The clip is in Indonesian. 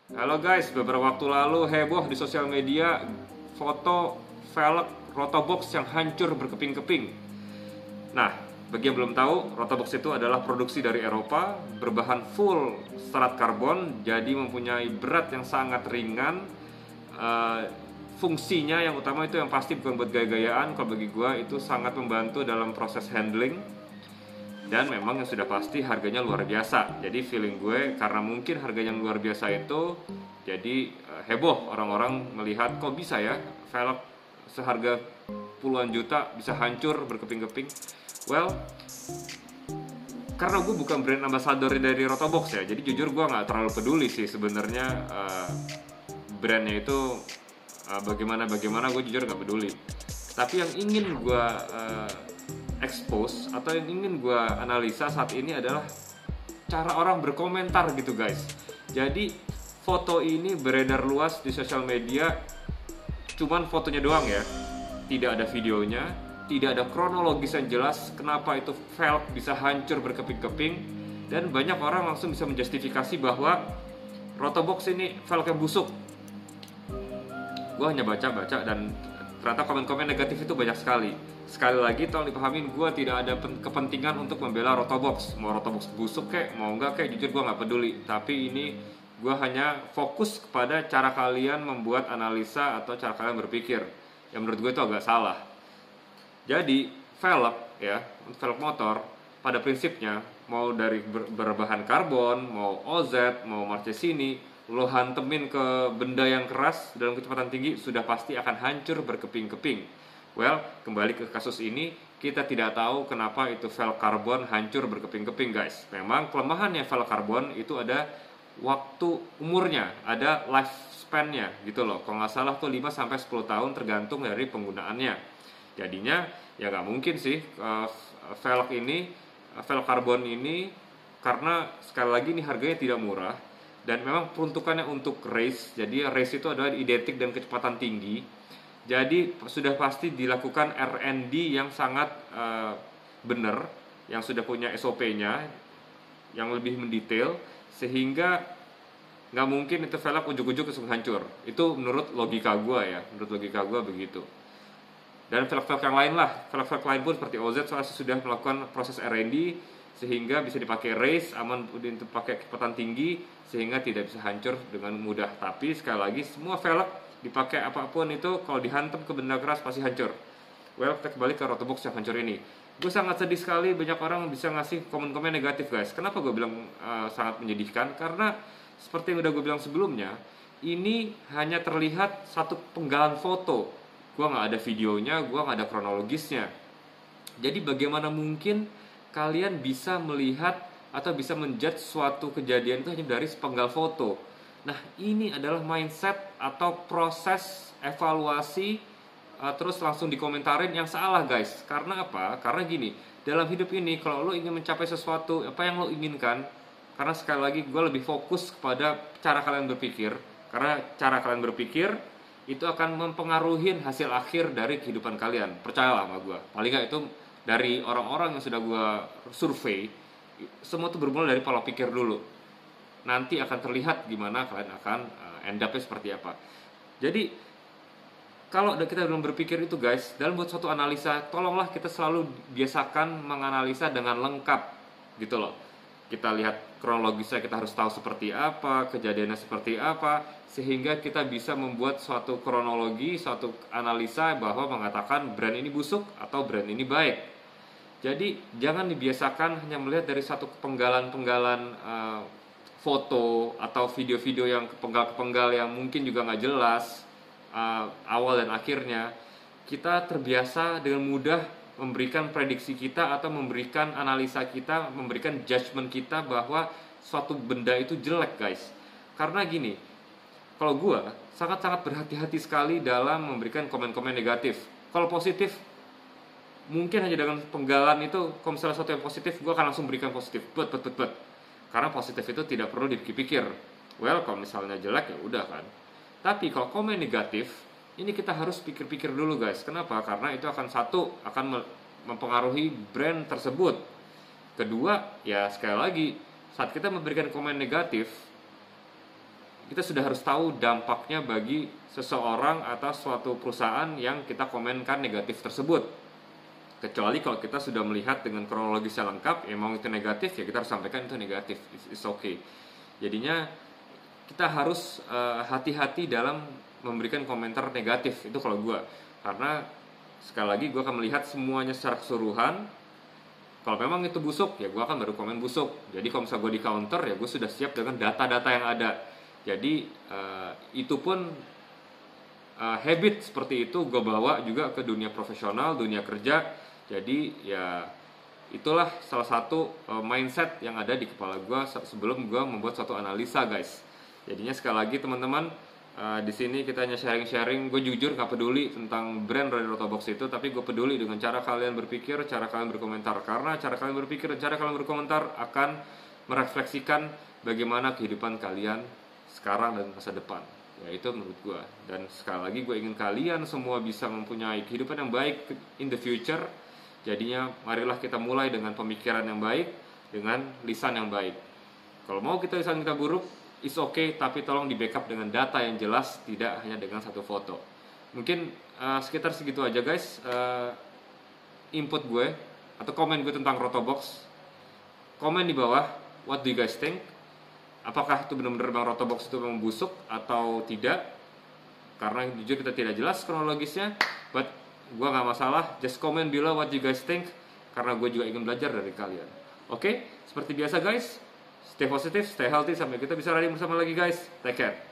Halo guys, beberapa waktu lalu heboh di sosial media foto velg Rotobox yang hancur berkeping-keping. Nah, bagi yang belum tahu, Rotobox itu adalah produksi dari Eropa, berbahan full serat karbon, jadi mempunyai berat yang sangat ringan. Eh, Fungsinya yang utama itu yang pasti bukan buat gaya-gayaan. Kalau bagi gua itu sangat membantu dalam proses handling, dan memang yang sudah pasti harganya luar biasa. Jadi feeling gue karena mungkin harganya yang luar biasa itu, jadi heboh orang-orang melihat kok bisa ya velg seharga puluhan juta bisa hancur berkeping-keping. Well, karena gue bukan brand ambassador dari Rotobox ya, jadi jujur gue nggak terlalu peduli sih sebenarnya brandnya itu bagaimana gue jujur nggak peduli. Tapi yang ingin gue expose atau yang ingin gue analisa saat ini adalah cara orang berkomentar gitu guys. Jadi foto ini beredar luas di sosial media, cuman fotonya doang ya, tidak ada videonya, tidak ada kronologis yang jelas kenapa itu velg bisa hancur berkeping-keping, dan banyak orang langsung bisa menjustifikasi bahwa Rotobox ini velg yang busuk. Gue hanya baca-baca dan ternyata komen-komen negatif itu banyak sekali. Sekali lagi tolong dipahamin, gue tidak ada kepentingan untuk membela Rotobox. Mau Rotobox busuk kek, mau enggak kek, jujur gue nggak peduli. Tapi ini gue hanya fokus kepada cara kalian membuat analisa atau cara kalian berpikir, yang menurut gue itu agak salah. Jadi velg ya, velg motor pada prinsipnya mau dari berbahan karbon, mau OZ, mau Marchesini, lo hantemin ke benda yang keras dalam kecepatan tinggi sudah pasti akan hancur berkeping-keping. Well, kembali ke kasus ini, kita tidak tahu kenapa itu velg karbon hancur berkeping-keping guys. Memang kelemahannya velg karbon itu ada waktu umurnya, ada lifespan-nya gitu loh. Kalau nggak salah tuh 5-10 tahun tergantung dari penggunaannya. Jadinya ya nggak mungkin sih velg karbon ini, karena sekali lagi ini harganya tidak murah dan memang peruntukannya untuk race. Jadi race itu adalah identik dan kecepatan tinggi. Jadi sudah pasti dilakukan R&D yang sangat benar, yang sudah punya SOP-nya yang lebih mendetail, sehingga nggak mungkin itu velg ujuk-ujuk langsung hancur. Itu menurut logika gue ya, menurut logika gue begitu. Dan velg-velg yang lain lah, velg-velg lain pun seperti OZ soalnya sudah melakukan proses R&D sehingga bisa dipakai race, aman untuk pakai kecepatan tinggi sehingga tidak bisa hancur dengan mudah. Tapi sekali lagi semua velg dipakai apapun itu kalau dihantam ke benda keras pasti hancur. Well, kita kembali ke Rotobox yang hancur ini. Gue sangat sedih sekali banyak orang bisa ngasih komen-komen negatif guys. Kenapa gue bilang sangat menyedihkan? Karena seperti yang udah gue bilang sebelumnya, ini hanya terlihat satu penggalan foto. Gue nggak ada videonya, gue nggak ada kronologisnya. Jadi bagaimana mungkin kalian bisa melihat atau bisa menjudge suatu kejadian itu hanya dari sepenggal foto? Nah, ini adalah mindset atau proses evaluasi terus langsung dikomentarin yang salah guys. Karena apa? Karena gini, dalam hidup ini kalau lo ingin mencapai sesuatu, apa yang lo inginkan, karena sekali lagi gue lebih fokus kepada cara kalian berpikir. Karena cara kalian berpikir itu akan mempengaruhi hasil akhir dari kehidupan kalian. Percayalah sama gue. Paling gak itu dari orang-orang yang sudah gue survei, semua itu bermula dari pola pikir dulu. Nanti akan terlihat gimana kalian akan end up-nya seperti apa. Jadi kalau kita belum berpikir itu guys, dalam buat suatu analisa, tolonglah kita selalu biasakan menganalisa dengan lengkap gitu loh. Kita lihat kronologisnya, kita harus tahu seperti apa, kejadiannya seperti apa, sehingga kita bisa membuat suatu kronologi, suatu analisa bahwa mengatakan brand ini busuk atau brand ini baik. Jadi jangan dibiasakan hanya melihat dari satu penggalan-penggalan foto atau video-video yang kepenggal-kepenggal yang mungkin juga nggak jelas awal dan akhirnya. Kita terbiasa dengan mudah memberikan prediksi kita atau memberikan analisa kita, memberikan judgement kita bahwa suatu benda itu jelek guys. Karena gini, kalau gue sangat-sangat berhati-hati sekali dalam memberikan komen-komen negatif. Kalau positif, mungkin hanya dengan penggalan itu, kalau misalnya sesuatu yang positif, gue akan langsung berikan positif, but. Karena positif itu tidak perlu dipikir. Well, kalau misalnya jelek ya udah kan. Tapi kalau komen negatif, ini kita harus pikir-pikir dulu guys. Kenapa? Karena itu akan mempengaruhi brand tersebut. Kedua, ya sekali lagi, saat kita memberikan komen negatif, kita sudah harus tahu dampaknya bagi seseorang atau suatu perusahaan yang kita komenkan negatif tersebut. Kecuali kalau kita sudah melihat dengan kronologis yang lengkap, mau itu negatif ya kita harus sampaikan itu negatif, it's okay. Jadinya kita harus hati-hati dalam memberikan komentar negatif, itu kalau gue. Karena sekali lagi gue akan melihat semuanya secara keseluruhan. Kalau memang itu busuk, ya gue akan baru komen busuk. Jadi kalau misalnya gue di counter, ya gue sudah siap dengan data-data yang ada. Jadi itu pun habit seperti itu gue bawa juga ke dunia profesional, dunia kerja. Jadi ya itulah salah satu mindset yang ada di kepala gue sebelum gue membuat suatu analisa, guys. Jadinya sekali lagi teman-teman, di sini kita hanya sharing-sharing. Gue jujur gak peduli tentang brand Radio Rotobox itu, tapi gue peduli dengan cara kalian berpikir, cara kalian berkomentar. Karena cara kalian berpikir dan cara kalian berkomentar akan merefleksikan bagaimana kehidupan kalian sekarang dan masa depan. Ya itu menurut gue. Dan sekali lagi gue ingin kalian semua bisa mempunyai kehidupan yang baik in the future. Jadinya marilah kita mulai dengan pemikiran yang baik, dengan lisan yang baik. Kalau mau kita lisan kita buruk, it's okay, tapi tolong di backup dengan data yang jelas, tidak hanya dengan satu foto. Mungkin sekitar segitu aja, guys, input gue atau komen gue tentang Rotobox. Komen di bawah, what do you guys think? Apakah itu benar-benar Bang Rotobox itu memang busuk atau tidak? Karena jujur kita tidak jelas kronologisnya, but gue gak masalah, just comment below what you guys think, karena gue juga ingin belajar dari kalian. Oke, seperti biasa guys, stay positive, stay healthy, sampai kita bisa lari bersama lagi guys. Take care.